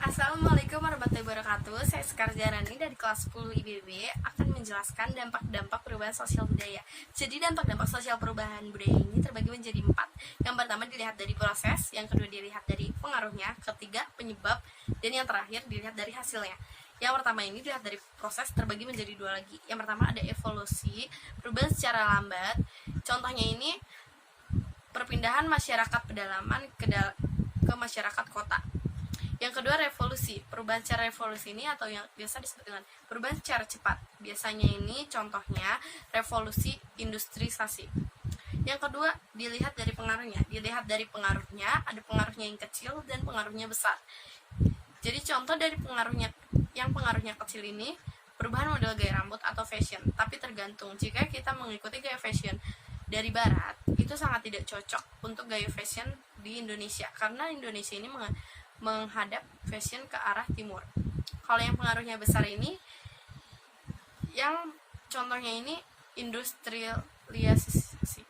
Assalamualaikum warahmatullahi wabarakatuh. Saya Sekar Jarani dari kelas 10 IBB akan menjelaskan dampak-dampak perubahan sosial budaya. Jadi dampak-dampak sosial perubahan budaya ini terbagi menjadi 4. Yang pertama dilihat dari proses, yang kedua dilihat dari pengaruhnya, ketiga penyebab, dan yang terakhir dilihat dari hasilnya. Yang pertama ini dilihat dari proses terbagi menjadi 2 lagi. Yang pertama ada evolusi, perubahan secara lambat. Contohnya ini perpindahan masyarakat pedalaman ke masyarakat kota. Yang kedua revolusi, perubahan secara revolusi ini atau yang biasa disebut dengan perubahan secara cepat. Biasanya ini contohnya revolusi industrisasi. Yang kedua dilihat dari pengaruhnya. Dilihat dari pengaruhnya, ada pengaruhnya yang kecil dan pengaruhnya besar. Jadi contoh dari pengaruhnya kecil ini perubahan model gaya rambut atau fashion. Tapi tergantung, jika kita mengikuti gaya fashion dari barat, itu sangat tidak cocok untuk gaya fashion di Indonesia karena Indonesia ini menghadap fashion ke arah timur. Kalau yang pengaruhnya besar ini, yang contohnya ini industrialisasi.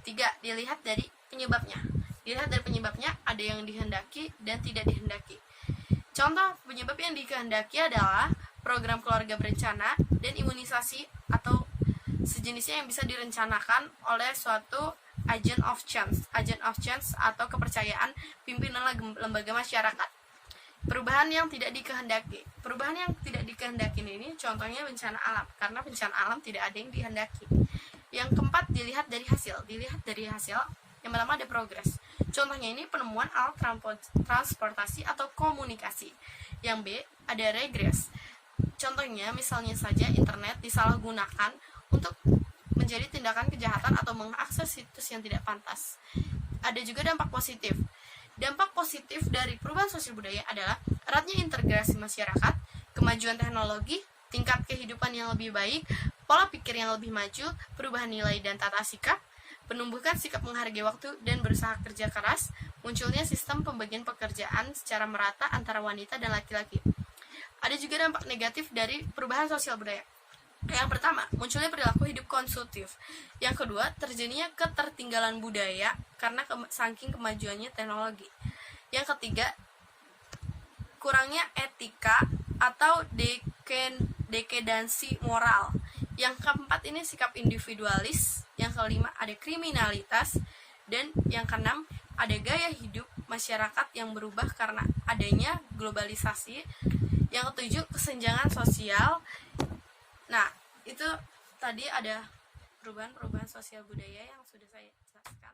3. Dilihat dari penyebabnya. Dilihat dari penyebabnya, ada yang dihendaki dan tidak dihendaki. Contoh penyebab yang dikehendaki adalah program keluarga berencana dan imunisasi atau sejenisnya yang bisa direncanakan oleh suatu agent of change atau kepercayaan pimpinan lembaga masyarakat. Perubahan yang tidak dikehendaki. Perubahan yang tidak dikehendaki ini contohnya bencana alam, karena bencana alam tidak ada yang dihendaki. Yang keempat dilihat dari hasil. Dilihat dari hasil, yang pertama ada progres. Contohnya ini penemuan alat transportasi atau komunikasi. Yang B ada regres. Contohnya misalnya saja internet disalahgunakan untuk menjadi tindakan kejahatan atau mengakses situs yang tidak pantas. Ada juga dampak positif. Dampak positif dari perubahan sosial budaya adalah eratnya integrasi masyarakat, kemajuan teknologi, tingkat kehidupan yang lebih baik, pola pikir yang lebih maju, perubahan nilai dan tata sikap, penumbuhan sikap menghargai waktu dan berusaha kerja keras, munculnya sistem pembagian pekerjaan secara merata antara wanita dan laki-laki. Ada juga dampak negatif dari perubahan sosial budaya. Yang pertama, munculnya perilaku hidup konsumtif. Yang kedua, terjadinya ketertinggalan budaya karena saking kemajuannya teknologi. Yang ketiga, kurangnya etika atau dekedansi moral. Yang keempat ini sikap individualis. Yang kelima ada kriminalitas. Dan yang keenam ada gaya hidup masyarakat yang berubah karena adanya globalisasi. Yang ketujuh, kesenjangan sosial. Nah, itu tadi ada perubahan sosial budaya yang sudah saya jelaskan.